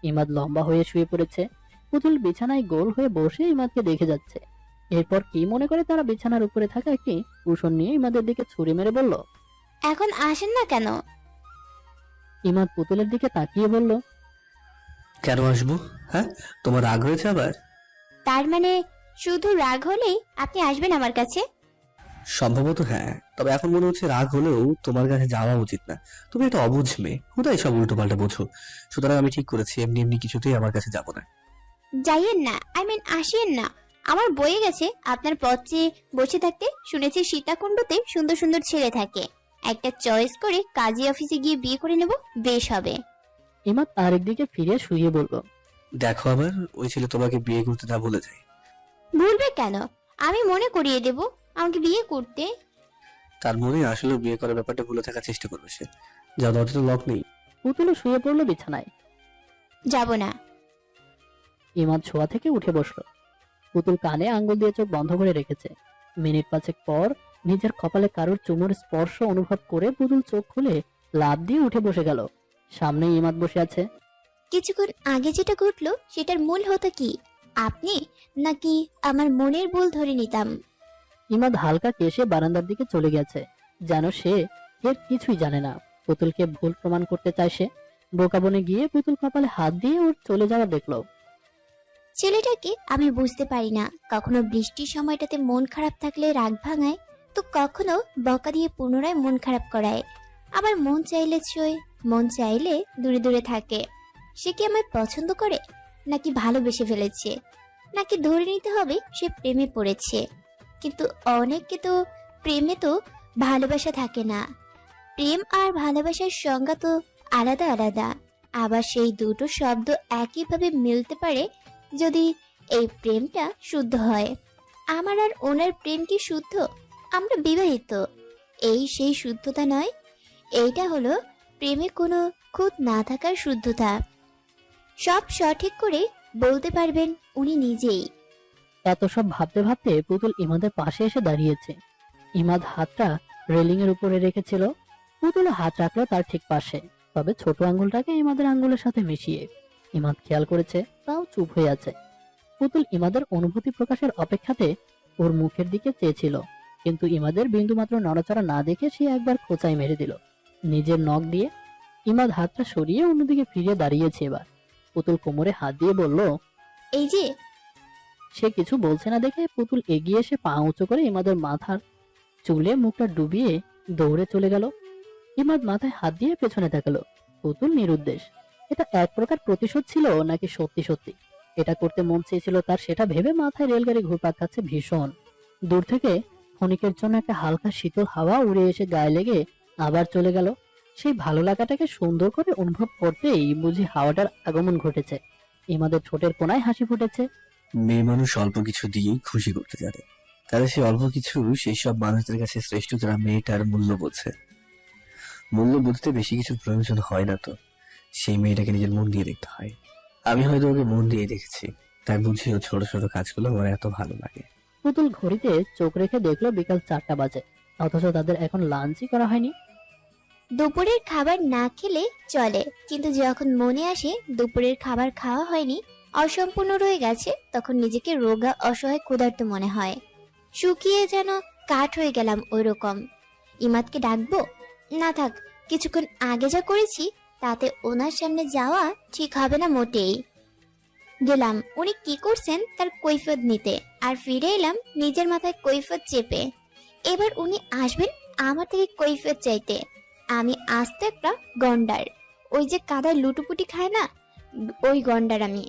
ইমাদ লম্বা হয়ে শুয়ে পড়েছে। পুতুল বিছানায় গোল হয়ে বসে ইমাদকে দেখে যাচ্ছে। এরপর কি মনে করে তারা বিছানার উপরে থাকা একটি কুশন নিয়ে ইমাদের দিকে ছুরি মেরে বলল, এখন আসেন না কেন? ইমাদ পুতুলের দিকে তাকিয়ে বলল, কেন আসবো? হ্যাঁ, তোমার রাগ হয়েছে আবার? তার মানে শুধু রাগ হলেই আপনি আসবেন আমার কাছে? সম্ভবত হ্যাঁ, তবে এখন মনে হচ্ছে রাগ হলেও তোমার কাছে যাওয়া উচিত না। তুমি একটা অবুঝ মেয়ে, হুদাই সব উল্টো পাল্টা বোঝো। সুতরাং আমি ঠিক করেছি এমনি এমনি কিছুতেই আমার কাছে যাবো না। যাইয়েন না, আই মিন আসিয়েন না। আমার বয়ে গেছে আপনার পথ চেয়ে বসে থাকতে। শুনেছি সীতাকুণ্ডতে সুন্দর সুন্দর ছেলে থাকে, একটা চয়েস করে কাজী অফিসে গিয়ে বিয়ে করে নেব, বেশ হবে। ইমাদ আরেক দিকে ফিরে শুয়ে বলল, দেখো আবার ওই ছেলে তোমাকে বিয়ে করতে না বলে যায়। ভুলবে কেন? আমি মনে করিয়ে দেব আমাকে বিয়ে করতে। তার মনে আসলে বিয়ে করার ব্যাপারটা ভুলে থাকার চেষ্টা করবে সে। যা দরজাটা লক নেই। পুতুলও শুয়ে পড়লো বিছানায়। যাব না। ইমাদ শোয়া থেকে উঠে বসলো। পুতুল কানে আঙ্গুল দিয়ে চোখ বন্ধ করে রেখেছে। মিনিট পাঁচেক পর নিজের কপালে কারোর চুমুর স্পর্শ অনুভব করে পুতুল চোখ খুলে লাফ দিয়ে উঠে বসে গেল। সামনে ইমাদ বসে আছে। কিছুক্ষণ আগে যেটা ঘটলো সেটার মূল হতো কি? আপনি নাকি আমার মনের ভুল ধরে নিতাম? ইমাদ হালকা কেশে বারান্দার দিকে চলে গেছে, যেন সে এর কিছুই জানে না। পুতুলকে ভুল প্রমাণ করতে চায় সে। বোকা বনে গিয়ে পুতুল কপালে হাত দিয়ে ওর চলে যাওয়া দেখলো। ছেলেটাকে আমি বুঝতে পারি না, কখনো বৃষ্টির সময়টাতে মন খারাপ থাকলে রাগ ভাঙায়, তো কখনো বকা দিয়ে পুনরায় মন খারাপ করায়। আবার মন চাইলে ছয়, মন চাইলে দূরে দূরে থাকে। সে কি আমায় পছন্দ করে, নাকি ভালোবেসে ফেলেছে, নাকি ধরে নিতে হবে সে প্রেমে পড়েছে? কিন্তু অনেককে তো প্রেমে তো ভালোবাসা থাকে না। প্রেম আর ভালোবাসার সংজ্ঞা তো আলাদা আলাদা। আবার সেই দুটো শব্দ একইভাবে মিলতে পারে যদি এই প্রেমটা শুদ্ধ হয়। আমার আর ওনার প্রেম কি শুদ্ধ? আমরা বিবাহিত, এই সেই শুদ্ধতা নয়। এইটা হলো প্রেমে কোনো খুঁত না থাকার শুদ্ধতা। সব সঠিক করে বলতে পারবেন উনি নিজেই। এত সব ভাবতে ভাবতে পুতুল ইমাদের পাশে এসে দাঁড়িয়েছে। ইমাদ হাতটা রেলিং এর উপরে রেখেছিল। পুতুল হাত রাখলো তার ঠিক পাশে, তবে ছোট আঙ্গুলটাকে ইমাদের আঙ্গুলের সাথে মিশিয়ে। ইমাদ খেয়াল করেছে, তাও চুপ হয়ে আছে। পুতুল ইমাদের অনুভূতি প্রকাশের অপেক্ষাতে ওর মুখের দিকে চেয়েছিল, কিন্তু ইমাদের বিন্দুমাত্র নড়াচড়া না দেখে সে একবার খোঁচাই মেরে দিল নিজের নখ দিয়ে। ইমাদ হাতটা সরিয়ে অন্যদিকে ফিরে দাঁড়িয়েছে এবার। পুতুল কোমরে হাত দিয়ে বলল, এই যে। সে কিছু বলছে না দেখে পুতুল এগিয়ে এসে পা উঁচু করে ইমাদের মাথার চুলে মুখটা ডুবিয়ে দৌড়ে চলে গেল। ইমাদ মাথায় হাত দিয়ে পেছনে তাকালো। পুতুল নিরুদ্দেশ। এটা এক প্রকার প্রতিশোধ ছিল নাকি সত্যি সত্যি এটা করতে মন চেয়েছিল তার, সেটা ভেবে মাথায় রেলগাড়ি ঘুরপাক খাচ্ছে ভীষণ। দূর থেকে ক্ষণিকের জন্য একটা হালকা শীতল হাওয়া উড়ে এসে গায়ে লেগে আবার চলে গেল। সেই ভালো লাগাটাকে সুন্দর করে অনুভব করতেই বুঝি হাওয়াটার আগমন ঘটেছে। ইমাদের ঠোঁটের কোণায় হাসি ফুটেছে। মেয়ে মানুষ অল্প কিছু দিয়েই খুশি করতে জানে। তাহলে সেই অল্প কিছু সেই সব মানুষদের কাছে শ্রেষ্ঠ যারা মেয়েটার মূল্য বোঝে। মূল্য বুঝতে বেশি কিছু প্রয়োজন হয় না তো। সেই মেয়েটাকে নিজের মন দিয়ে দেখতে হয়। আমি হয়তো ওকে মন দিয়ে দেখেছি, তাই বুঝিও ছোট ছোট কাজগুলো আমার এত ভালো লাগে। পুতুল ঘড়িতে চোখ রেখে দেখলো বিকাল 4টা বাজে, অথচ তাদের এখন লাঞ্চই করা হয়নি। দুপুরের খাবার না খেলে চলে, কিন্তু যখন মনে আসে দুপুরের খাবার খাওয়া হয়নি, অসম্পূর্ণ রয়ে গেছে, তখন নিজেকে রোগা অসহায় ক্ষুধার্ত মনে হয়। শুকিয়ে যেন কাঠ হয়ে গেলাম ওই রকম। ইমাদকে ডাকবো? না থাক, কিছুক্ষণ আগে যা করেছি তাতে ওনার সামনে যাওয়া ঠিক হবে না মোটেই। গেলাম উনি কি করছেন তার কৈফিয়ত নিতে, আর ফিরে এলাম নিজের মাথায় কৈফিয়ত চেপে। এবার উনি আসবেন আমার থেকে কৈফিয়ত চাইতে। আমি আস্তে একটা গন্ডার, ওই যে কাদায় লুটুপুটি খায় না, ওই গন্ডার আমি।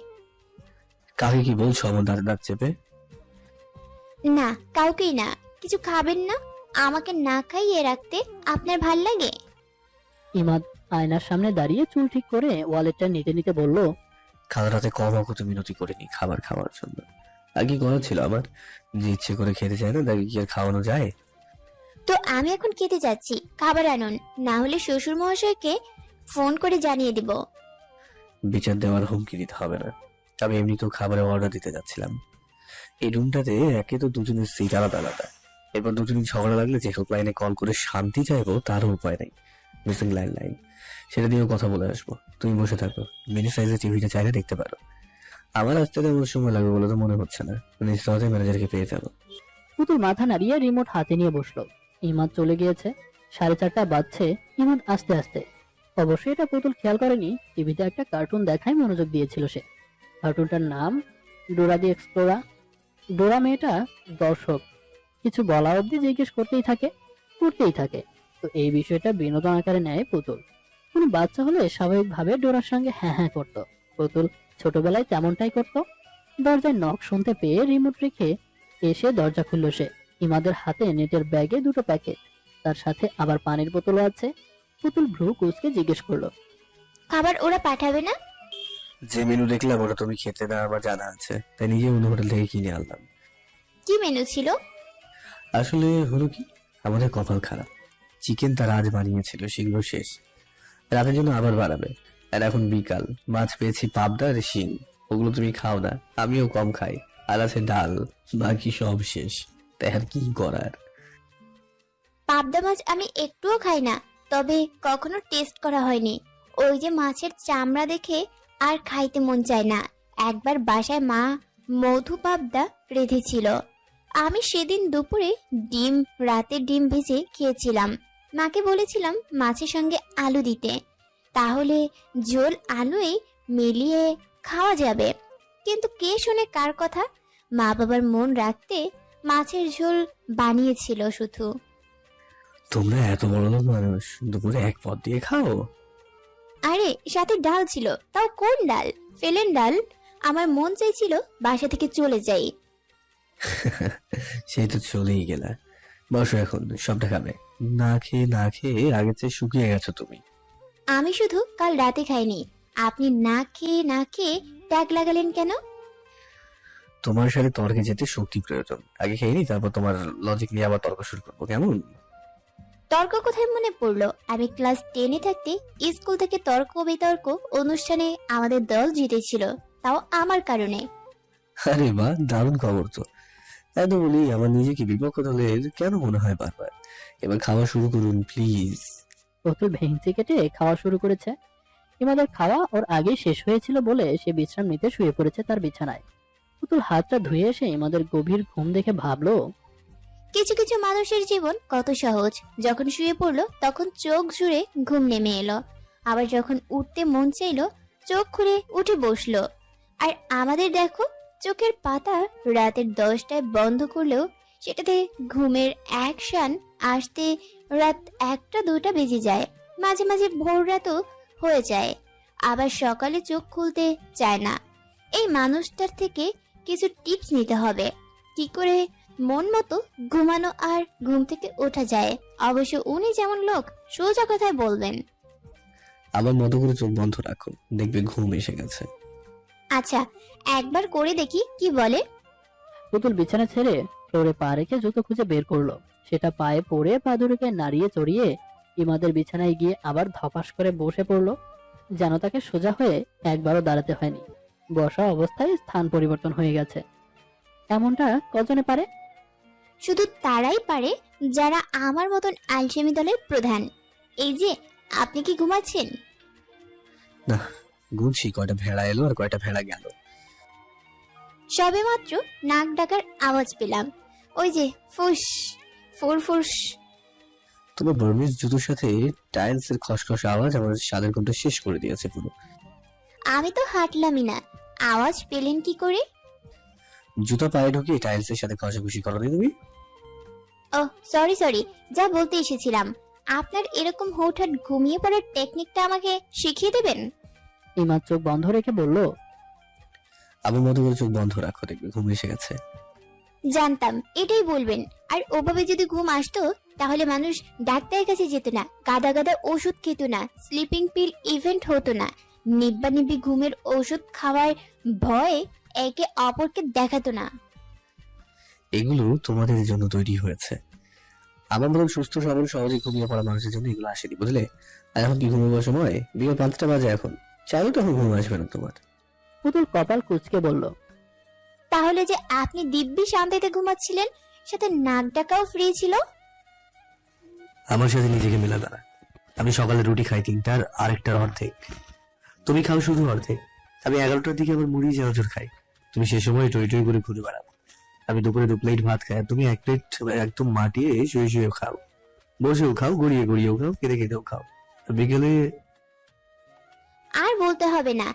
কাকে কি বলছো আমার দাঁত দাঁত চেপে? না, কাউকেই না। কিছু খাবেন না? আমাকে না খাইয়ে রাখতে আপনার ভাল লাগে? ইমাদ আয়নার সামনে দাঁড়িয়ে চুল ঠিক করে ওয়ালেটটা নিতে নিতে বলল, কাল রাতে কম অকত মিনতি করিনি খাবার খাওয়ার জন্য। আগে করা ছিল আমার, যে ইচ্ছে করে খেতে চায় না তাকে কি আর খাওয়ানো যায়? তো আমি এখন খেতে যাচ্ছি, খাবার আনুন, না হলে শ্বশুর মহাশয়কে ফোন করে জানিয়ে দিব। বিচার দেওয়ার হুমকি দিতে হবে না। আমি এমনিতেও খাবারের অর্ডার দিতে যাচ্ছিলাম। এই রুমটাতে একে তো দুজনের সিট আলাদা আলাদা, এরপর দুজনের ঝগড়া লাগলে যে হেল্পলাইনে কল করে শান্তি চাইবো তারও উপায় নেই। মিসিং ল্যান্ডলাইন, সেটা দিয়েও কথা বলে আসবো। তুমি বসে থাকো, মিনি সাইজের টিভিটা চাইলে দেখতে পারো। আমার আসতে তেমন সময় লাগবে বলে তো মনে হচ্ছে না, নিশ্চয়ই ম্যানেজারকে পেয়ে যাবো। পুতুল মাথা নাড়িয়ে রিমোট হাতে নিয়ে বসলো। ইমাদ চলে গিয়েছে। 4:30 বাজছে। ইমাদ আস্তে আস্তে, অবশ্যই এটা পুতুল খেয়াল করেনি, টিভিতে একটা কার্টুন দেখায় মনোযোগ দিয়েছিল সে। কার্টুনটার নাম ডোরা দি এক্সপ্লোরা। ডোরা মেয়েটা দর্শক, কিছু বলা অবধি জিজ্ঞেস করতেই থাকে। তো এই বিষয়টা বিনোদন আকারে নেয় পুতুল। কোনো বাচ্চা হলে স্বাভাবিকভাবে ডোরার সঙ্গে হ্যাঁ হ্যাঁ করতো। পুতুল ছোটবেলায় তেমনটাই করতো। দরজায় নখ শুনতে পেয়ে রিমোট রেখে এসে দরজা খুলল সে। ইমাদের হাতে নেটের ব্যাগে 2টো প্যাকেট, তার সাথে আবার পানির বোতলও আছে। পুতুল ভ্রু কুঁচকে জিজ্ঞেস করলো, খাবার ওরা পাঠাবে না? যে মেনু দেখলাম ওটা তুমি খেতে না আমার জানা আছে, তাই নিজে অন্য হোটেল থেকে কিনে আনলাম। কি মেনু ছিল? আসলে হলো কি, আমাদের কপাল খারাপ। চিকেন তারা আজ বানিয়েছিল, সেগুলো শেষ, রাতের জন্য আবার বানাবে। আর এখন বিকাল, মাছ পেয়েছি পাবদা আর শিং, ওগুলো তুমি খাও না, আমিও কম খাই। আর আছে ডাল, বাকি সব শেষ, তাই আর কি করার। পাবদা মাছ আমি একটুও খাই না, তবে কখনো টেস্ট করা হয়নি। ওই যে মাছের চামড়া দেখে আর খাইতে মন চায় না। একবার বাসায় মা মধু পাবদা রেঁধেছিল, আমি সেদিন দুপুরে রাতে ডিম ভেজে খেয়েছিলাম। মাকে বলেছিলাম মাছের সঙ্গে আলু দিতে, তাহলে ঝোল আলুই মিলিয়ে খাওয়া যাবে। কিন্তু কে শোনে কার কথা? মা বাবার মন রাখতে মাছের ঝোল বানিয়েছিল শুধু। তোমরা এত বড় লোক মানুষ, দুপুরে এক পদ দিয়ে খাও? আরে সাথে ডাল ছিল, তাও কোন ডাল? ফেলেন ডাল। আমার মন চাইছিল বাসা থেকে চলে যাই। সেই তো চলেই গেলা। বসো, এখন সবটা খাবে। না খেয়ে আগের চেয়ে শুকিয়ে গেছো তুমি। আমি শুধু কাল রাতে খাইনি, আপনি না খেয়ে ট্যাগ লাগালেন কেন? তোমার সাথে তর্কে যেতে শক্তি প্রয়োজন, আগে খেয়ে নি, তারপর তোমার লজিক নিয়ে আবার তর্ক শুরু করবো, কেমন? তর্ক কোথায় মনে পড়লো, আমি ক্লাস 10-এ থাকতে স্কুল থেকে তর্ক বিতর্ক অনুষ্ঠানে আমাদের দল জিতেছিল, তাও আমার কারণে। আরে বাহ, দারুণ খবর তো। তাই তো বলি, আমার নিজেকে বিপক্ষ দলের কেন মনে হয় বারবার। এবার খাওয়া শুরু করুন প্লিজ। পুতুল ভেঙচি কেটে খাওয়া শুরু করেছে। ইমাদের খাওয়া ওর আগে শেষ হয়েছিল বলে সে বিশ্রাম নিতে শুয়ে পড়েছে তার বিছানায়। পুতুল হাতটা ধুয়ে এসে ইমাদের গভীর ঘুম দেখে ভাবলো, কিছু কিছু মানুষের জীবন কত সহজ। যখন শুয়ে পড়লো তখন চোখ জুড়ে ঘুম নেমে এলো, আবার যখন উঠতে মন চাইলো চোখ খুলে উঠে বসলো। আর আমাদের দেখো, চোখের পাতা রাতের 10টায় বন্ধ করলেও সেটাতে ঘুমের অ্যাকশন আসতে রাত 1টা-2টা বেজে যায়, মাঝে মাঝে ভোর রাতও হয়ে যায়, আবার সকালে চোখ খুলতে চায় না। এই মানুষটার থেকে কিছু টিপস নিতে হবে, কি করে মন মতো ঘুমানো আর ঘুম থেকে ওঠা যায়। অবশ্য উনি যেমন লোক, সোজা কথায় বলবেন। আমার মতো করে চোখ বন্ধ রাখো, দেখবে ঘুম এসে গেছে। আচ্ছা, একবার করে দেখি কি বলে। পুতুল বিছানা ছেড়ে ফ্লোরে পা রেখে জুতো খুঁজে বের করলো। সেটা পায়ে পরে পা দুটোকে নাড়িয়ে চড়িয়ে ইমাদের বিছানায় গিয়ে আবার ধপাস করে বসে পড়লো, যেন তাকে সোজা হয়ে একবারও দাঁড়াতে হয়নি। বসা অবস্থায় স্থান পরিবর্তন হয়ে গেছে। এমনটা কজনে পারে? শুধু তারাই পারে যারা আমার মতন আলসেমি দলের প্রধান। এই যে আপনি কি ঘুমাচ্ছেন? না, গুনছি কয়টা ভেড়া এলো আর কয়টা ভেড়া গেল। সবেমাত্র নাক ডাকার আওয়াজ পেলাম, ওই যে ফুস ফুরফুস। তোমার বার্মিজ জুতোর সাথে টাইলস এর খসখস আওয়াজ আমার স্বাদের ঘন্টা শেষ করে দিয়েছে পুরো। আমি তো হাঁটলামই না, আওয়াজ পেলেন কি করে? জুতো পায়ে ঢুকিয়ে টাইলস এর সাথে ঘষাঘষি করো নি তুমি? ও সরি, যা বলতে এসেছিলাম, আপনার এরকম হুটহাট ঘুমিয়ে পড়ার টেকনিকটা আমাকে শিখিয়ে দেবেন? ইমাদ চোখ বন্ধ রেখে বলল, আমার মতো করে চোখ বন্ধ রাখো, দেখবে ঘুম এসে গেছে। জানতাম এটাই বলবেন। আর ওভাবে যদি ঘুম আসতো তাহলে মানুষ ডাক্তারের কাছে যেত না, গাদা গাদা ওষুধ খেত না, স্লিপিং পিল ইভেন্ট হতো না, নিব্বানিব্বি ঘুমের ওষুধ খাওয়ার ভয়ে একে অপরকে দেখাতো না। এগুলো তোমাদের জন্য তৈরি হয়েছে। আমার মতন সুস্থ সবল সহজে ঘুমিয়ে পড়া মানুষের জন্য এগুলো আসেনি, বুঝলে? আর এখন কি ঘুমাবার সময়? বিকেল 5টা বাজে, এখন চাইলেও তখন ঘুম আসবে না তোমার। পুতুল কপাল কুঁচকে বলল, তাহলে যে আপনি দিব্যি শান্তিতে ঘুমাচ্ছিলেন, সাথে নাক ডাকাও ফ্রি ছিল। আমার সাথে নিজেকে মেলাবে না। আমি সকালে রুটি খাই 3টার, আরেকটার অর্ধেক। তুমি খাও শুধু অর্ধেক। আমি 11টার দিকে আবার মুড়ি চানাচুর খাই। তুমি সে সময় টই টই করে ঘুরে বেড়াও। আমি দুপুরে 2 প্লেট ভাত খাই, আর তুমি 1 প্লেট একদম মাটিয়ে শুয়ে শুয়ে খাও, বসেও খাও, গড়িয়ে গড়িয়েও খাও, কেঁদে কেঁদেও খাও। আর বিকেলে আর বলতে হবে না।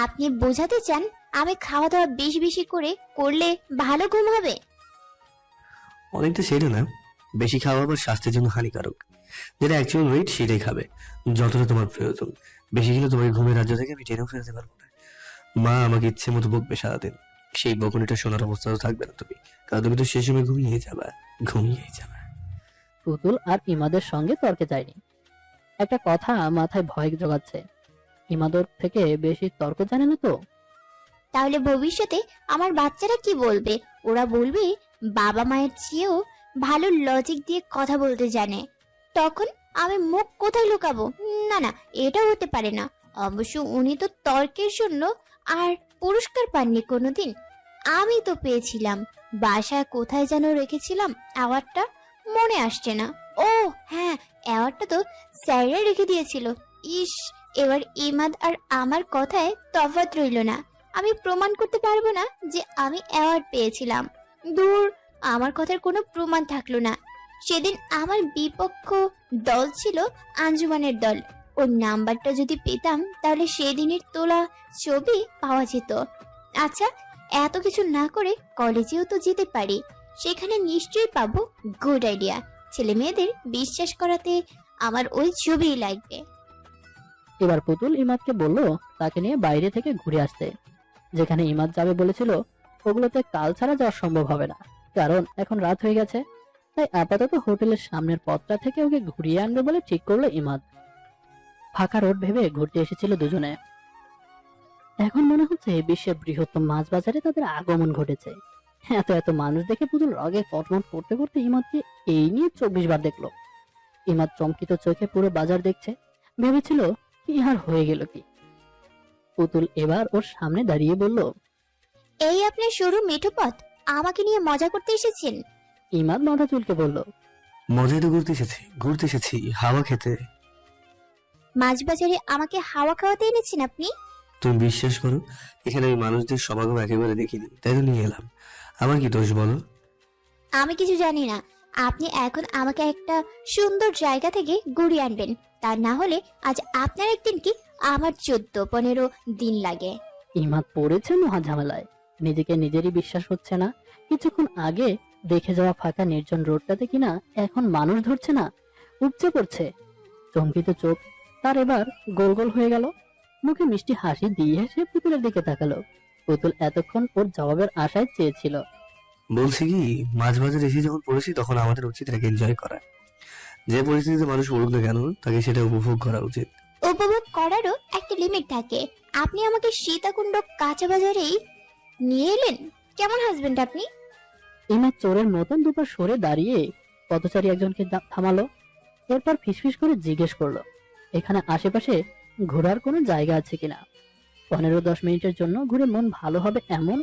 আপনি বোঝাতে চান আমি খাওয়া দাওয়া বেশি বেশি করে করলে ভালো ঘুম হবে? অনেকটা সেটা না, বেশি খাওয়া আবার স্বাস্থ্যের জন্য হানিকারক। যেটা অ্যাকচুয়াল ওয়েট সেটাই খাবে, যতটা তোমার প্রয়োজন। বেশি খেলে তোমাকে ঘুমের রাজ্য থেকে আমি টেনেও ফেলতে পারবো না। মা আমাকে ইচ্ছে মতো বকবে সারাদিন, সেই বকুনিটা শোনার অবস্থা তো থাকবে না তুমি, কারণ তুমি তো সে সময় ঘুমিয়ে যাবে, ঘুমিয়ে যাবে। পুতুল আর ইমাদের সঙ্গে তর্কে যায়নি। একটা কথা মাথায় ভয় জোগাচ্ছে, ইমাদর থেকে বেশি তর্ক জানে না তো। তাহলে ভবিষ্যতে আমার বাচ্চারা কি বলবে? ওরা বলবে বাবা মায়ের চেয়েও ভালো লজিক দিয়ে কথা বলতে জানে। তখন আমি মুখ কোথায় লুকাবো? না না, এটা হতে পারে না। অবশ্য উনি তো তর্কের জন্য আর পুরস্কার পাননি কোনোদিন। আমি তো পেয়েছিলাম। বাসায় কোথায় যেন রেখেছিলাম অ্যাওয়ার্ডটা, মনে আসছে না। ও হ্যাঁ, অ্যাওয়ার্ডটা তো স্যাররা রেখে দিয়েছিল। ইস, এবার ইমাদ আর আমার কথায় তফাৎ রইল না। আমি প্রমাণ করতে পারবো না যে আমি অ্যাওয়ার্ড পেয়েছিলাম। দূর, আমার কথার কোনো প্রমাণ থাকলো না। সেদিন আমার বিপক্ষ দল ছিল আঞ্জুমানের দল। ওর নাম্বারটা যদি পেতাম তাহলে সেদিনের তোলা ছবি পাওয়া যেত। আচ্ছা, এত কিছু না করে কলেজেও তো যেতে পারি, সেখানে নিশ্চয়ই পাবো। Good idea. ছেলে মেয়েদের বিশ্বাস করাতে আমার ওই ছবিই লাগবে। এবার পুতুল ইমাদকে বলল তাকে নিয়ে বাইরে থেকে ঘুরে আসতে। যেখানে ইমাদ যাবে বলেছিল ওগুলোতে কাল ছাড়া যাওয়া সম্ভব হবে না, কারণ এখন রাত হয়ে গেছে। তাই আপাতত হোটেলের সামনের পথটা থেকে ওকে ঘুরিয়ে আনবে বলে ঠিক করলো ইমাদ। ফাঁকা রোড ভেবে ঘুরতে এসেছিল দুজনে। এখন মনে হচ্ছে বিশ্বের বৃহত্তম মাছ বাজারে তাদের আগমন ঘটেছে। এত এত মানুষ দেখে পুতুল রগে কটমট করতে করতে ইমাদকে এই নিয়ে 24 বার দেখলো। ইমাদ চমকিত চোখে পুরো বাজার দেখছে, ভেবেছিল কি আর হয়ে গেল কি। পুতুল এবার ওর সামনে দাঁড়িয়ে বলল, এই আপনার সরু মেঠো পথ, আমাকে নিয়ে মজা করতে এসেছেন? ইমাদ মাথা চুলকে বলল, মজাই তো ঘুরতে এসেছি হাওয়া খেতে। মাছ বাজারে আমাকে হাওয়া খাওয়াতে এনেছেন আপনি? তুমি বিশ্বাস করো, এখানে আমি মানুষদের সমাগম একেবারে দেখিনি, তাই তো নিয়ে এলাম। আমার কি দোষ বলো? আমি কিছু জানি না। আপনি এখন আমাকে একটা সুন্দর জায়গা থেকে ঘুরিয়ে আনবেন, তা না হলে আজ আপনার একদিন কি আমার 14-15 দিন লাগে। ইমাদ পড়েছে মহা ঝামেলায়। নিজেকে নিজেরই বিশ্বাস হচ্ছে না। কিছুক্ষণ আগে দেখে যাওয়া ফাঁকা নির্জন রোডটাতে কিনা এখন মানুষ ধরছে না, উপচে পড়ছে। চমকিত চোখ তার এবার গোল গোল হয়ে গেল। মুখে মিষ্টি হাসি দিয়ে সে পুতুলের দিকে তাকালো। পুতুল এতক্ষণ ওর জবাবের আশায় চেয়েছিল। বলছি কি, মাছ বাজার এসে যখন পড়েছি তখন আমাদের উচিত এটাকে এনজয় করা। যে পরিস্থিতিতে মানুষ পড়ুক না কেন, তাকে সেটা উপভোগ করা উচিত। উপভোগ করারও একটা লিমিট থাকে। আপনি আমাকে সীতাকুণ্ড কাঁচা বাজারেই নিয়ে এলেন। কেমন হাজবেন্ড আপনি? ইমাদ চোরের মতন দুপা সরে দাঁড়িয়ে পথচারী একজনকে থামালো। এরপর ফিসফিস করে জিজ্ঞেস করলো, এখানে আশেপাশে ঘোরার কোনো জায়গা আছে কিনা? 15-10 মিনিটের জন্য ঘুরে মন ভালো হবে এমন।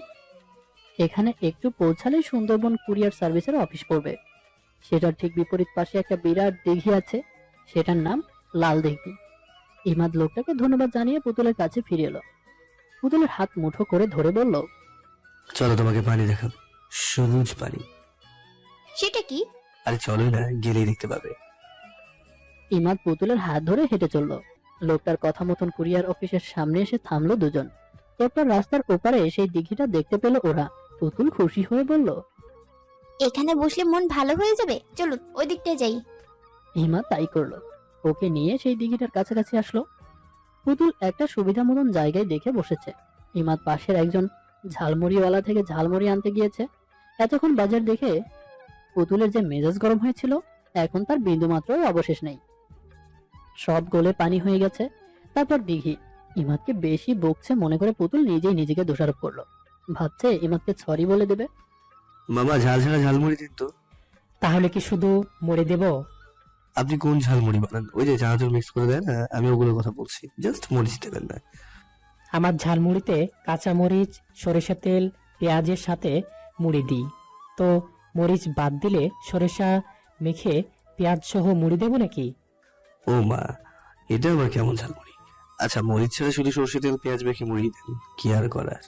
এখানে একটু পৌঁছালেই সুন্দরবন কুরিয়ার সার্ভিসের অফিস পড়বে। সেটার ঠিক বিপরীত পাশে একটা বিরাট দিঘি আছে, সেটার নাম লাল দিঘি। ইমাদ লোকটাকে ধন্যবাদ জানিয়ে পুতুলের কাছে ফিরে এলো। পুতুলের হাত মুঠো করে ধরে বলল, চলো তোমাকে পানি দেখাবো, সবুজ পানি। সেটা কি? আরে চলো না, গেলেই দেখতে পাবে। ইমাদ পুতুলের হাত ধরে হেঁটে চলল। লোকটার কথা মতন কুরিয়ার অফিসের সামনে এসে থামলো দুজন। এরপর রাস্তার ওপারে সেই দিঘিটা দেখতে পেল ওরা। পুতুল খুশি হয়ে বলল, এখানে বসলে মন ভালো হয়ে যাবে, চলুন ওই দিকটায় যাই। ইমাদ তাই করলো। ওকে নিয়ে সেই দিঘিটার কাছাকাছি আসলো। পুতুল একটা সুবিধা মতন জায়গায় দেখে বসেছে। ইমাদ পাশের একজন ঝালমুড়িওয়ালা থেকে ঝালমুড়ি আনতে গিয়েছে। এতক্ষণ বাজার দেখে পুতুলের যে মেজাজ গরম হয়েছিল, এখন তার বিন্দুমাত্র অবশেষ নেই। সব গলে পানি হয়ে গেছে। তারপর দিঘি। ইমাদকে বেশি বকছে মনে করে পুতুল নিজেই নিজেকে দোষারোপ করলো। ভাবছে ইমাদকে সরি বলে দেবে। মামা ঝাল ছাড়া ঝালমুড়ি দিন তো। তাহলে কি শুধু মুড়ি দেব? আপনি কোন ঝালমুড়ি বানান? ওই যে চানাচুর মিক্স করে দেন, আমি ওগুলোর কথা বলছি, জাস্ট মরিচ দেবেন না। আমার ঝালমুড়িতে কাঁচা মরিচ, সরিষা তেল, পেঁয়াজের সাথে মুড়ি দিই। তো মরিচ বাদ দিলে সরিষা মেখে পেঁয়াজ সহ মুড়ি দেবো নাকি? ও মা, এটা আবার কেমন ঝালমুড়ি? আচ্ছা, মরিচ ছাড়া শুধু সর্ষে তেল পেঁয়াজ মেখে মুড়ি দেন, কি আর করার?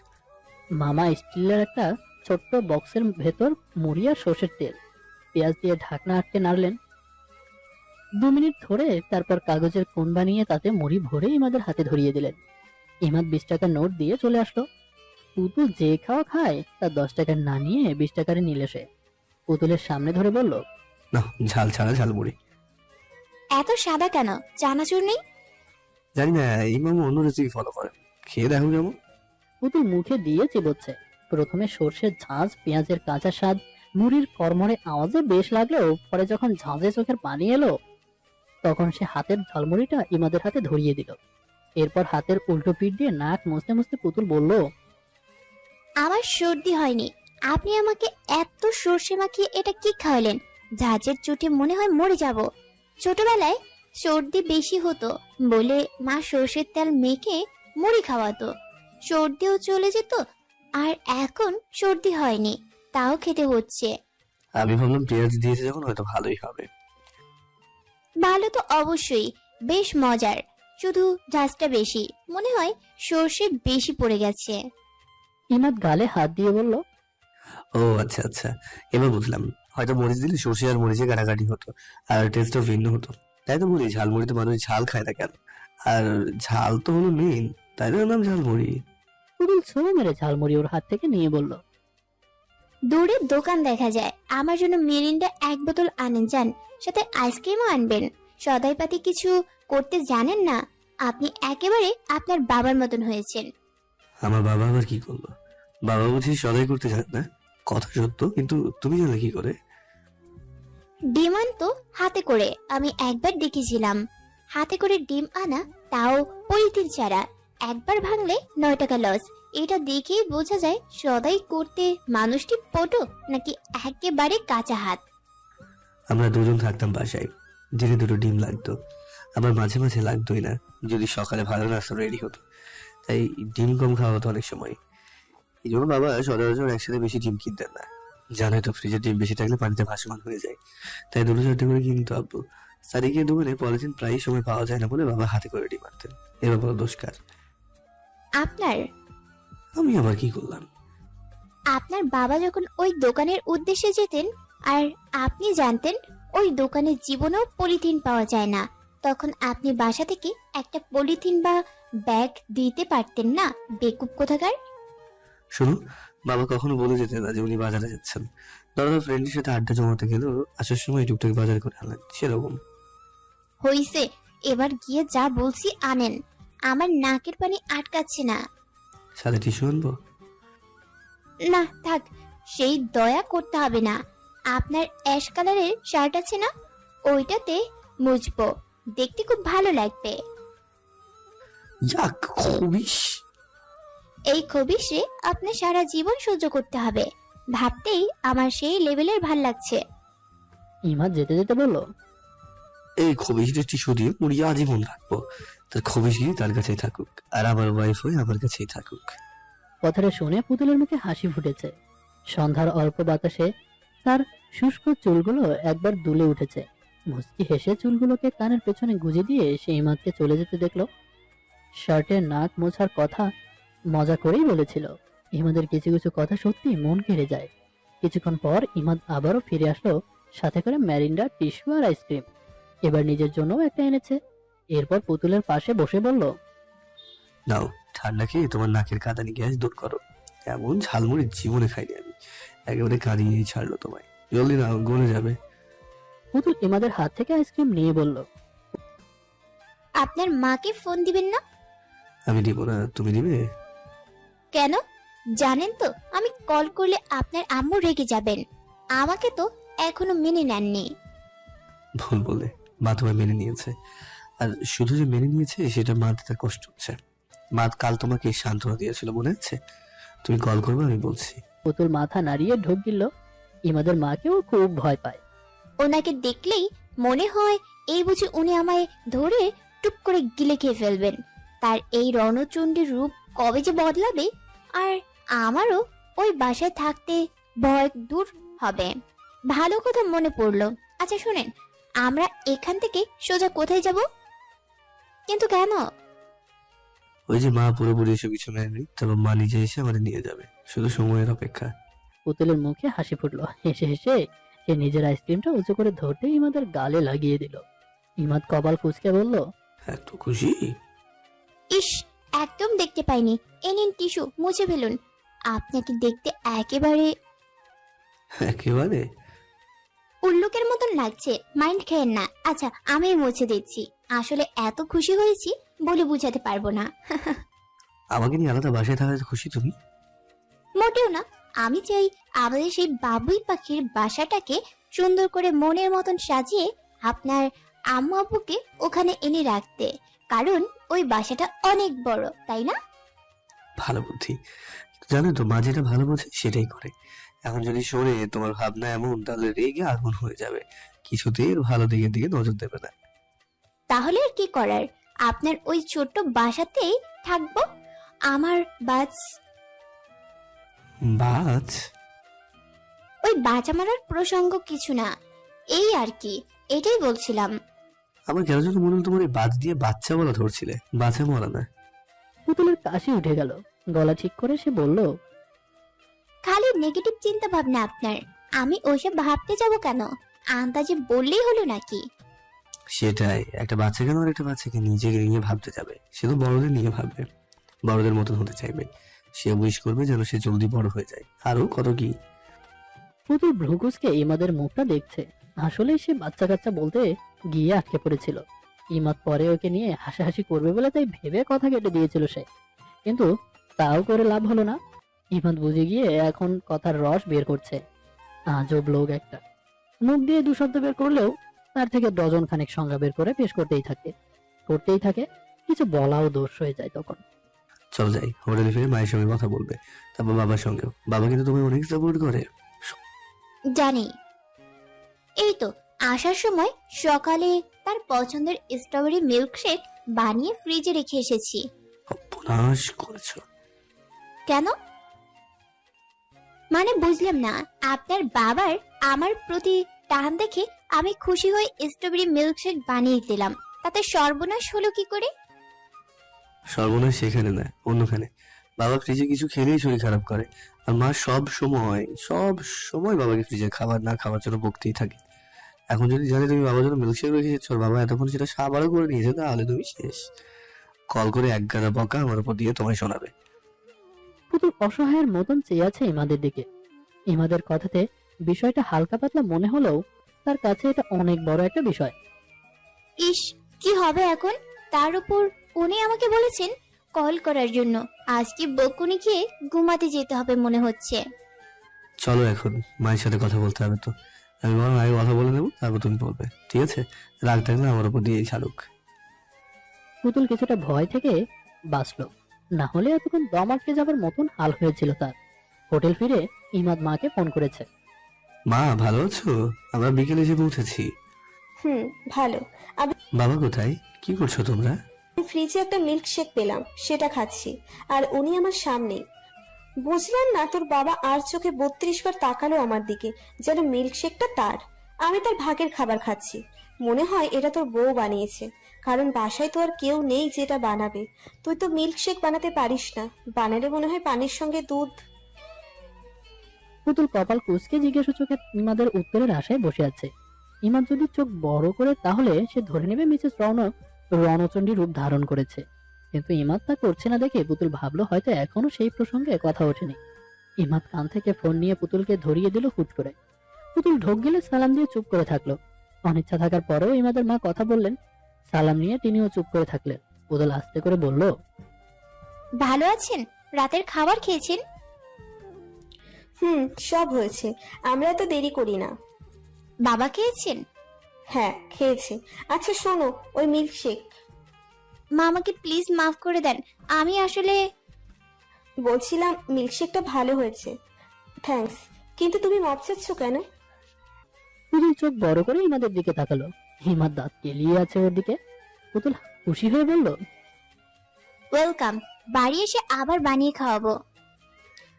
মামা স্টিলের একটা ছোট্ট বক্সের ভেতর মুড়ি আর সর্ষের তেল পেঁয়াজ দিয়ে ঢাকনা আটকে নাড়লেন। 2 মিনিট ধরে তারপর কাগজের কোণ বানিয়ে তাতে মুড়ি ভরে ইমাদের হাতে ধরিয়ে দিলেন। ইমাদ 20 টাকার নোট দিয়ে চলে আসলো। পুতুল যে খাওয়া খায় তার 10 টাকার না নিয়ে 20 টাকারে নিলে সে। পুতুলের সামনে ধরে বলল, না, ঝাল ছাড়া ঝালমুড়ি। এত সাদা কেন? চানাচুর নেই? জানি না, ইমাম অন্য রেসিপি ফলো করেন, খেয়ে দেখো কেমন। পুতুল মুখে দিয়ে চিবোচ্ছে। প্রথমে সর্ষের ঝাঁজ, পেঁয়াজের কাঁচা স্বাদ, মুড়ির কড়মড়ে আওয়াজে বেশ লাগলেও পরে যখন ঝাঁঝে চোখের পানি এলো তখন সে হাতের ঝালমুড়িটা ইমাদের হাতে ধরিয়ে দিল। এরপর হাতের উল্টো পিঠ দিয়ে নাক মুছতে মুছতে পুতুল বলল, আমার সর্দি হয়নি, আপনি আমাকে এত সর্ষে মাখিয়ে এটা কি খাওয়ালেন? ঝাঁঝের চোটে মনে হয় মরে যাব। ছোটবেলায় সর্দি বেশি হতো বলে মা সর্ষের তেল মেখে মুড়ি খাওয়াতো, সর্দিও চলে যেত। আর এখন সর্দি হয়নি, তাও খেতে হচ্ছে। আমি ভাবলাম পেঁয়াজ দিয়েছে যখন হয়তো ভালোই হবে। ভালো তো অবশ্যই, বেশ মজার, শুধু ঝাঁজটা বেশি, মনে হয় সর্ষে বেশি পড়ে গেছে। ইমাদ গালে হাত দিয়ে বলল, ও আচ্ছা আচ্ছা, এবার বুঝলাম। হয়তো মরিচ দিলে সর্ষে আর মরিচে কাটাকাটি হতো, আর টেস্টও ভিন্ন হতো। তাই তো বলি ঝালমুড়িতে মানুষ ঝাল খায় না কেন। আর ঝাল তো হলো মেন, তাই না নাম ঝালমুড়ি। পুতুল ছো মেরে ঝালমুড়ি ওর হাত থেকে নিয়ে বলল, দূরে দোকান দেখা যায়, আমার জন্য মিরিন্ডা 1 বোতল আনেন যান, সাথে আইসক্রিমও আনবেন। সদাইপাতি কিছু করতে জানেন না, আপনি একেবারে আপনার বাবার মতন হয়েছেন। আমার বাবা আবার কি করলো? বাবা বুঝি সদাই করতে জানে না? কথা সত্য, কিন্তু তুমি জানলে কি করে? ডিম আনতো হাতে করে, আমি একবার দেখেছিলাম। হাতে করে ডিম আনা, তাও পলিথিন ছাড়া। একবার ভাঙলে 9 টাকা লস। এটা দেখেই বোঝা যায় সদাই করতে মানুষটি পটু নাকি একেবারে কাঁচা হাত। আমরা দুজন থাকতাম বাসায়, দিনে 2টো ডিম লাগতো, আবার মাঝে মাঝে লাগতোই না যদি সকালে ভালো নাস্তা রেডি হতো। তাই ডিম কম খাওয়া হতো অনেক সময়। এই জন্য বাবা সচরাচর একসাথে বেশি ডিম কিনতেন না। জানোই তো, ফ্রিজে ডিম বেশি থাকলে পানিতে ভাসমান হয়ে যায়। তাই 2-4টে করে কিনতো আব্বু। সাদিকের দোকানে পলিথিন প্রায় সময় পাওয়া যায় না বলে বাবা হাতে করে ডিম আনতেন। এবার বড় দোষকার আপনার? আমি আবার কি করলাম? আপনার বাবা যখন ওই দোকানের উদ্দেশ্যে যেতেন আর আপনি জানতেন ওই দোকানে জীবনেও পলিথিন পাওয়া যায় না, তখন আপনি বাসা থেকে একটা পলিথিন বা ব্যাগ দিতে পারতেন না? বেকুব কোথাকার। শোনো, বাবা কখনো বলে যেতেন না যে উনি বাজারে যাচ্ছেন। ধরো ফ্রেন্ডের সাথে আড্ডা জমাতে গেলেও আসার সময় টুকটাক বাজার করে আনলেন, সেরকম। হইছে, এবার গিয়ে যা বলছি আনেন, আমার নাকের পানি আটকাচ্ছে না। সাথে টিস্যু আনবো? না থাক, সেই দয়া করতে হবে না। আপনার অ্যাশ কালারের শার্ট আছে না, ওইটাতে মুছবো, দেখতে খুব ভালো লাগবে। ইয়াক, খবিশ। এই খবিশে আপনার সারা জীবন সহ্য করতে হবে, ভাবতেই আমার সেই লেভেলের ভাল লাগছে। ইমাদ যেতে যেতে বলল, এই খবিশটা টিস্যু দিয়ে মুড়িয়ে আজীবন রাখবো। তার খবিশগিরি তার কাছেই থাকুক, আর আমার ওয়াইফ হয়ে আমার কাছেই থাকুক। কথাটা শুনে পুতুলের মুখে হাসি ফুটেছে। সন্ধ্যার অল্প বাতাসে তার শুষ্ক চুলগুলো একবার দুলে উঠেছে। মুচকি হেসে চুলগুলোকে কানের পেছনে গুজে দিয়ে সে ইমাদকে চলে যেতে দেখলো। শার্টের নাক মোছার কথা মজা করেই বলেছিল। ইমাদের কিছু কিছু কথা সত্যি মন কেড়ে যায়। কিছুক্ষণ পর ইমাদ আবারও ফিরে আসলো, সাথে করে ম্যারিন্ডা, টিস্যু আর আইসক্রিম। এবার নিজের জন্যও একটা এনেছে। এরপর পুতুলের পাশে বসে বলল, নাও, ঠান্ডা খেয়ে তোমার নাকের কাঁদানি গ্যাস দূর করো। এমন ঝালমুড়ি জীবনে খাইনি আমি, একেবারে কাঁদিয়েই ছাড়লো তোমায়। জলদি নাও, গলে যাবে। পুতুল ইমাদের হাত থেকে আইসক্রিম নিয়ে বলল, আপনার মাকে ফোন দিবেন না? আমি দিব না, তুমি দিবে? কেন জানেন তো, আমি কল করলে আপনার আম্মু রেগে যাবেন। আমাকে তো এখনো মেনে নেননি। ভুল বলে, মা তোমায় মেনে নিয়েছে। আর শুধু যে মেনে নিয়েছে সেটা মাতে তার কষ্ট হচ্ছে। মা কাল তোমাকে সান্ত্বনা দিয়েছিল, মনে আছে? তুমি কল করবে, আমি বলছি। পুতুল মাথা নাড়িয়ে ঢোক গিলল। ইমাদের মাকেও খুব ভয় পায়। ওনাকে দেখলেই মনে হয় এই বুঝি উনি আমায় ধরে টুপ করে গিলে খেয়ে ফেলবেন। তার এই রণচণ্ডীর রূপ কবে যে বদলাবে, আর আমারও ওই বাসায় থাকতে ভয় দূর হবে। ভালো কথা মনে পড়লো। আচ্ছা শোনেন, আমরা এখান থেকে সোজা কোথায় যাব? কিন্তু কেন? ওই যে মা পুরোপুরি এসব কিছু নেয়নি, তারপর মা নিজে এসে আমাদের নিয়ে যাবে, শুধু সময়ের অপেক্ষা। পুতুলের মুখে হাসি ফুটলো। হেসে হেসে সে নিজের আইসক্রিমটা উঁচু করে ধরতে ইমাদের গালে লাগিয়ে দিল। ইমাদ কপাল কুঁচকে বলল, এত খুশি? ইস, একদম দেখতে পাইনি। এ নিন টিস্যু, মুছে ফেলুন। আপনাকে দেখতে একেবারে একেবারে উল্লুকের মতন লাগছে, মাইন্ড খেয়েন না। আচ্ছা, আমি মুছে দিচ্ছি। আসলে এত খুশি হয়েছি বলে বুঝাতে পারবো না। আমাকে নিয়ে আলাদা বাসায় থাকাতে খুশি তুমি? মোটেও না। আমি চাই আমাদের সেই বাবুই পাখির বাসাটাকে সুন্দর করে মনের মতন সাজিয়ে আপনার আম্মু আব্বুকে ওখানে এনে রাখতে। কারণ ওই বাসাটা অনেক বড়, তাই না? ভালো বুদ্ধি। জানো তো, মা যেটা ভালো বোঝে সেটাই করে। এখন যদি শোনে তোমার ভাবনা এমন, তাহলে রেগে আগুন হয়ে যাবে, কিছুতেই এর ভালো দিকের দিকে নজর দেবে না। তাহলে আর কি করার, আপনার ওই ছোট্ট বাসাতেই থাকবো। আমার বাস বাজ? ওই বাঁচা মারার প্রসঙ্গ কিছু না, এই আর কি, এটাই বলছিলাম। আমার কেন যেন মনে হলো তোমার এই বাজ দিয়ে বাচ্চা বলা ধরছিলে, বাচ্চা মরা না। পুতুলের কাশি উঠে গেল। গলা ঠিক করে সে বলল, খালি নেগেটিভ চিন্তা ভাবনা আপনার। আমি ওইসব ভাবতে যাব কেন? আন্দাজে বললেই হলো নাকি? সেটাই, একটা বাচ্চা কেন আর একটা বাচ্চাকে নিজেকে নিয়ে ভাবতে যাবে? সে তো বড়দের নিয়ে ভাববে, বড়দের মতন হতে চাইবে। সে উইশ করবে যেন সে জলদি বড় হয়ে যায়, আরো কত কি। পুতুল ভ্রুকুচকে ইমাদের মুখটা দেখছে। আসলে সে বাচ্চা কাচ্চা বলতে গিয়ে আটকে পড়েছিল। ইমাদ পরে ওকে নিয়ে হাসাহাসি করবে বলে তাই ভেবে কথা কেটে দিয়েছিল সে, কিন্তু তাও করে লাভ হলো না। ইমাদ বুঝে গিয়ে এখন কথার রস বের করছে। আজব লোক একটা। মুখ দিয়ে দু শব্দ বের করলেও তার থেকে ডজন খানেক সংজ্ঞা বের করে পেশ করতেই থাকে। কিছু বলাও দোষ হয়ে যায় তখন। চল যাই, হোটেলে ফিরে মায়ের সঙ্গে কথা বলবে, তারপর বাবার সঙ্গেও। বাবা কিন্তু তুমি অনেক সাপোর্ট করে। জানি। এই তো আসার সময় সকালে তার পছন্দের স্ট্রবেরি মিল্কশেক বানিয়ে ফ্রিজে রেখে এসেছি। অপনাশ করেছো। কেন? মানে বুঝলাম না। আপনার বাবার আমার প্রতি টান দেখে আমি খুশি হয়ে স্ট্রবেরি মিল্কশেক বানিয়ে দিলাম, তাতে সর্বনাশ হলো কি করে? সর্বনাশ সেখানে না, অন্যখানে। বাবা ফ্রিজে কিছু খেলেই শরীর খারাপ করে, আর মা সব সময় বাবাকে ফ্রিজে খাবার না খাওয়ার জন্য বকতেই থাকে। এখন যদি জানি তুমি বাবার জন্য মিল্কশেক রেখে এসেছো, আর বাবা এতক্ষণ সেটা সাবারও করে নিয়েছে, তাহলে তুমি শেষ। কল করে এক গাদা বকা আমার উপর দিয়ে তোমায় শোনাবে। পুতুল অসহায়ের মতন চেয়ে আছে ইমাদের দিকে। ইমাদের কথাতে বিষয়টা হালকা পাতলা মনে হলেও তার কাছে এটা অনেক বড় একটা বিষয়। ইস, কি হবে এখন? তার উপর উনি আমাকে বলেছেন কল করার জন্য। আজকে বকুনি খেয়ে ঘুমাতে যেতে হবে মনে হচ্ছে। চলো এখন, মায়ের সাথে কথা বলতে হবে তো। আমি বরং আগে কথা বলে নেবো, তারপর তুমি বলবে, ঠিক আছে? রাগ থাকলে আমার উপর দিয়েই ছাড়ুক। পুতুল কিছুটা ভয় থেকে বাঁচলো, না হলে এতক্ষণ দম আটকে যাবার মতন হাল হয়েছিল তার। হোটেল ফিরে ইমাদ মাকে ফোন করেছে। মা ভালো আছো? আমরা বিকেলে এসে পৌঁছেছি। ভালো। বাবা কোথায়? কি করছো তোমরা? ফ্রিজে একটা মিল্কশেক পেলাম, সেটা খাচ্ছি। আর উনি আমার সামনেই। বুঝলাম না, তোর বাবা আর চোখে 32 বার তাকালো আমার দিকে, যেন মিল্কশেকটা তার। আমি তার ভাগের খাবার খাচ্ছি। মনে হয় এটা তোর বউ বানিয়েছে, কারণ বাসায় তো আর কেউ নেই যেটা বানাবে। তুই তো মিল্কশেক বানাতে পারিস না, বানালে মনে হয় পানির সঙ্গে দুধ। পুতুল কপাল কুঁচকে জিজ্ঞাসা চোখে ইমাদের উত্তরের আশায় বসে আছে। ইমাদ যদি চোখ বড় করে তাহলে সে ধরে নেবে মিসেস রৌনক রণচণ্ডী রূপ ধারণ করেছে, কিন্তু ইমাদ তা করছে না দেখে পুতুল ভাবলো হয়তো এখনো সেই প্রসঙ্গে কথা ওঠেনি। ইমাদ কান থেকে ফোন নিয়ে পুতুলকে ধরিয়ে দিল হুট করে। পুতুল ঢোক গেলে সালাম দিয়ে চুপ করে থাকলো। অনিচ্ছা থাকার পরেও ইমাদের মা কথা বললেন, সালাম নিয়ে তিনিও চুপ করে থাকলেন। পুতুল আস্তে করে বলল, ভালো আছেন? রাতের খাবার খেয়েছেন? সব হয়েছে। আমরা তো দেরি করি না। বাবা খেয়েছেন? হ্যাঁ, খেয়েছি। আচ্ছা শোনো, ওই মিল্কশেক। মা, আমাকে প্লিজ মাফ করে দেন। আমি আসলে বলছিলাম মিল্কশেকটা ভালো হয়েছে। থ্যাঙ্কস। কিন্তু তুমি মদ চাচ্ছ কেন? পুতুল চোখ বড় করে ইমাদের দিকে তাকালো। ইমাদ দাঁত কেলিয়ে আছে ওর দিকে। পুতুল খুশি হয়ে বলল, ওয়েলকাম। বাড়ি এসে আবার বানিয়ে খাওয়াবো।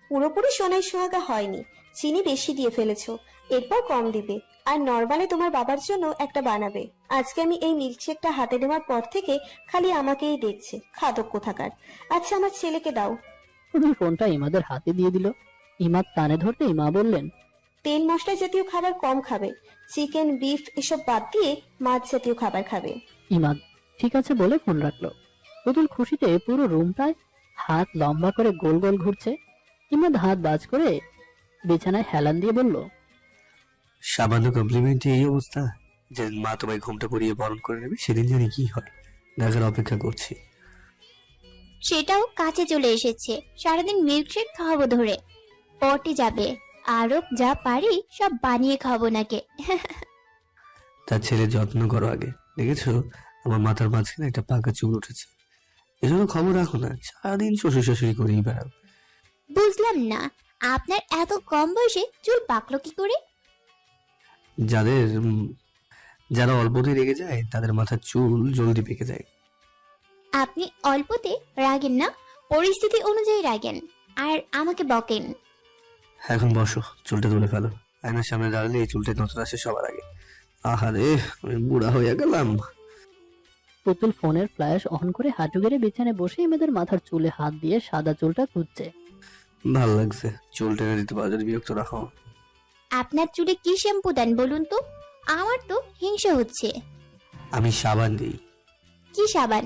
পুরোপুরি সোনাই সোহাগা হয়নি, চিনি বেশি দিয়ে ফেলেছো, এরপর কম দিবে। আর নর্মালি তোমার বাবার জন্য একটা বানাবে। আজকে আমি এই মিল্কশেকটা হাতে নেওয়ার পর থেকে খালি আমাকেই দেখছে, খাদক কোথাকার। আচ্ছা আমার ছেলেকে দাও। পুতুল ফোনটা ইমাদের হাতে দিয়ে দিল। ইমাদ কানে ধরতেই মা বললেন, তেল মশলা জাতীয় খাবার কম খাবে, চিকেন বিফ এসব বাদ দিয়ে মাছ জাতীয় খাবার খাবে। ইমাদ ঠিক আছে বলে ফোন রাখলো। পুতুল খুশিতে পুরো রুমটায় হাত লম্বা করে গোল গোল ঘুরছে। ইমাদ হাত বাজ করে বিছানায় হেলান দিয়ে বলল, সামান্য কমপ্লিমেন্টে এই অবস্থা? যেদিন মা তোমায় ঘুমটা পড়িয়ে বরণ করে নেবে সেদিন জানি কি হয়, দেখার অপেক্ষা করছি। সেটাও কাছে চলে এসেছে। সারাদিন মিল্কশেক খাওয়াবো ধরে, পটে যাবে। আরো যা পারি সব বানিয়ে খাওয়াবো নাকে। তার ছেলের যত্ন করো আগে। দেখেছো আমার মাথার মাঝখানে একটা পাকা চুল উঠেছে, এজন্য খবর রাখো না, সারাদিন শ্বশুর শাশুড়ি করেই বেড়াও। বুঝলাম না, আপনার এত কম বয়সে চুল পাকলো কি করে? যারা অল্পতে রেগে যায় তাদের মাথার চুল জলদি পেকে যায়। আপনি অল্পতে রাগেন না, পরিস্থিতি অনুযায়ী রাগেন আর আমাকে বকেন। এখন বসো, চুলটা তুলে ফেলো। আয়নার সামনে দাঁড়ালে এই চুলটা নতুন আসে সবার আগে। আহারে আমি বুড়া হয়ে গেলাম। পুতুল ফোনের ফ্ল্যাশ অন করে হাঁটু গেড়ে বিছানায় বসে ইমাদের মাথার চুলে হাত দিয়ে সাদা চুলটা খুঁজছে। ভাল লাগছে, চুল টেনে দিতে পারো যদি বিরক্ত রাখো। আপনার চুলে কি শ্যাম্পু দেন বলুন তো? আমার তো হিংসা হচ্ছে। আমি সাবান দিই। কি সাবান?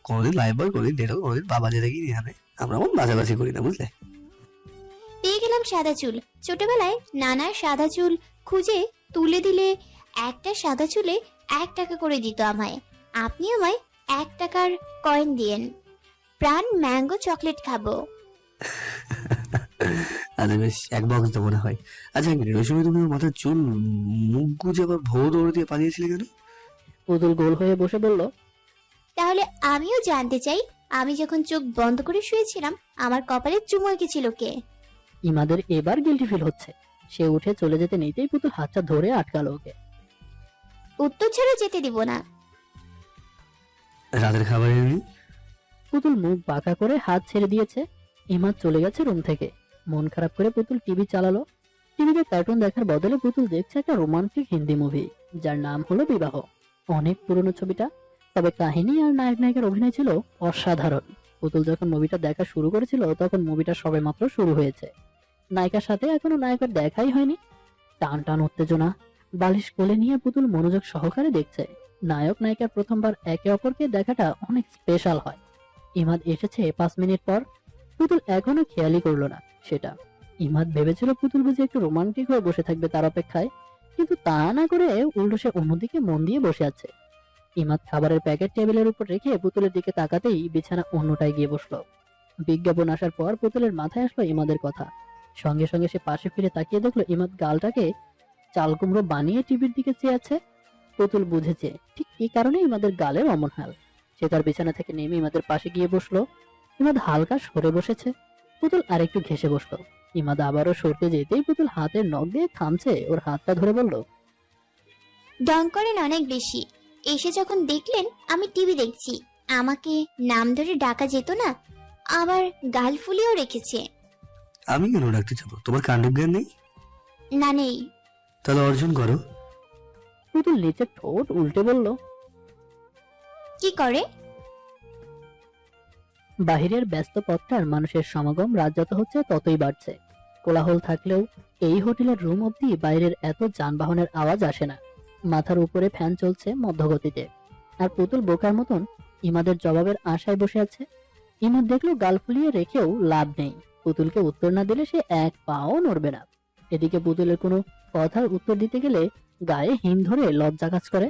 কোনোদিন লাইফবয়, কোনোদিন ডেটল, কোনোদিন বাবা যেটা কিনে আনে। আমরা এমন বাছাবাছি করি না, বুঝলে। পেয়ে গেলাম সাদা চুল। ছোটবেলায় নানার সাদা চুল খুঁজে তুলে দিলে একটা সাদা চুলে 1 টাকা করে দিত আমায়। আপনি আমায় 1 টাকার কয়েন দিয়েন, প্রাণ ম্যাঙ্গো চকলেট খাবো। আচ্ছা বেশ, 1 বক্স দেবো না হয়। আচ্ছা এক মিনিট, ওই সময় তুমি আমার মাথার চুল মুখ গুজে আবার ভোর দৌড়ে দিয়ে পালিয়েছিলে কেন? পুতুল গোল হয়ে বসে বলল, তাহলে আমিও জানতে চাই, আমি যখন চোখ বন্ধ করে শুয়েছিলাম আমার কপালে চুমু এঁকেছিল কে? ইমাদের এবার গিল্টি ফিল হচ্ছে। সে উঠে চলে যেতে নিতেই পুতুল হাতটা ধরে আটকালো ওকে। উত্তর ছাড়া যেতে দিব না। রাতের খাবার এনে? পুতুল মুখ বাঁকা করে হাত ছেড়ে দিয়েছে। ইমাদ চলে গেছে রুম থেকে। মন খারাপ করে পুতুল টিভি চালালো। টিভিতে কার্টুন দেখার বদলে পুতুল দেখছে একটা রোমান্টিক হিন্দি মুভি, যার নাম হলো বিবাহ। অনেক পুরনো ছবিটা, তবে কাহিনী আর নায়ক নায়িকার অভিনয় ছিল অসাধারণ। পুতুল যখন মুভিটা দেখা শুরু করেছিল তখন মুভিটা সবেমাত্র শুরু হয়েছে। নায়িকার সাথে এখনো নায়কের দেখাই হয়নি। টান টান উত্তেজনা, বালিশ কোলে নিয়ে পুতুল মনোযোগ সহকারে দেখছে। নায়ক নায়িকার প্রথমবার একে অপরকে দেখাটা অনেক স্পেশাল হয়। ইমাদ এসেছে 5 মিনিট পর। পুতুল এখনো খেয়ালই করলো না সেটা। ইমাদ ভেবেছিল পুতুল বুঝি একটু রোমান্টিক হয়ে বসে থাকবে তার অপেক্ষায়, কিন্তু তা না করে উল্টো সে অন্যদিকে মন দিয়ে বসে আছে। ইমাদ খাবারের প্যাকেট টেবিলের উপর রেখে পুতুলের দিকে তাকাতেই বিছানা অন্যটায় গিয়ে বসলো। বিজ্ঞাপন আসার পর পুতুলের মাথায় আসলো ইমাদের কথা। সঙ্গে সঙ্গে সে পাশে ফিরে তাকিয়ে দেখলো ইমাদ গালটাকে চাল কুমড়ো বানিয়ে টিভির দিকে চেয়ে আছে। পুতুল বুঝেছে ঠিক কি কারণে ইমাদের গালের অমন হাল। সে তার বিছানা থেকে নেমে ইমাদের পাশে গিয়ে বসলো। ইমাদ হালকা সরে বসেছে। পুতুল আরেকটু ঘেসে বসলো। ইমাদ আবারও সরতে যেতেই পুতুল হাতের নখ দিয়ে থামছে ওর হাতটা ধরে বলল, ডং করেন অনেক বেশি। এসে যখন দেখলেন আমি টিভি দেখছি, আমাকে নাম ধরে ডাকা যেত না? আবার গাল ফুলিয়েও রেখেছে। আমি কেন ডাকতে যাবো? তোমার কাণ্ডজ্ঞান নেই? না নেই। তাহলে অর্জন করো। পুতুল নিচের ঠোঁট উল্টে বলল, কি করে? বাহিরের ব্যস্ত পথটার মানুষের সমাগম রাত যত হচ্ছে ততই বাড়ছে। কোলাহল থাকলেও এই হোটেলের রুম অব্দি বাইরের এত যানবাহনের আওয়াজ আসে না। মাথার উপরে ফ্যান চলছে মধ্যগতিতে। আর পুতুল বোকার মতন ইমাদের জবাবের আশায় বসে আছে। ইমাদ দেখলো গাল ফুলিয়ে রেখেও লাভ নেই। পুতুলকে উত্তর না দিলে সে 1 পাও নড়বে না। এদিকে পুতুলের কোনো কথার উত্তর দিতে গেলে গায়ে হিম ধরে লজ্জা কাজ করে।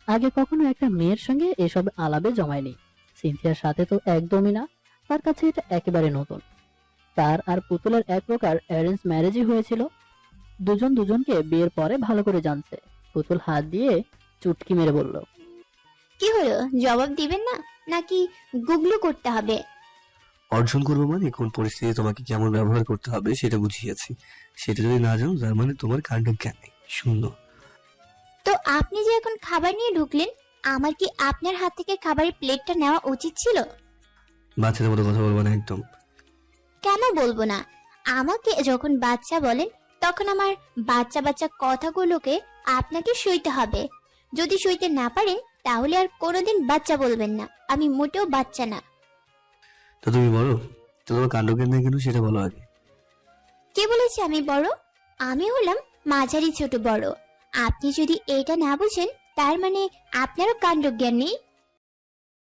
আগে কখনো একটা মেয়ের সঙ্গে এসব আলাপে জমায়নি। সিনথিয়ার সাথে তো একদমই না। তার কাছে এটা একেবারে নতুন। তার আর পুতুলের এক প্রকার অ্যারেঞ্জ ম্যারেজই হয়েছিল। দুজন দুজনকে বিয়ের পরে ভালো করে জানছে। পুতুল হাত দিয়ে চুটকি মেরে বলল, কি হলো, জবাব দিবেন না নাকি গুগলু করতে হবে? অর্জন করবো মানে কোন পরিস্থিতি তোমাকে কেমন ব্যবহার করতে হবে সেটা বুঝিয়েছি। সেটা যদি না জানো তার মানে তোমার কাণ্ডজ্ঞান নেই, শূন্য। তো আপনি যে এখন খাবার নিয়ে ঢুকলেন, আমার কি আপনার হাত থেকে খাবারের প্লেটটা নেওয়া উচিত ছিল? বাচ্চাদের মতো কথা বলবো না একদম। কেন বলবো না? আমাকে যখন বাচ্চা বলেন তখন আমার বাচ্চা বাচ্চা কথাগুলোকে আপনাকে সইতে হবে। যদি সইতে না পারেন তাহলে আর কোনোদিন বাচ্চা বলবেন না। আমি মোটেও বাচ্চা না। তো তুমি বলো, তো তোমার কাণ্ডজ্ঞান নেই কেন সেটা বলো আগে। কে বলেছে আমি বড়? আমি হলাম মাঝারি ছোট বড়। আপনি যদি এটা না বুঝেন তার মানে আপনারও কাণ্ডজ্ঞান নেই।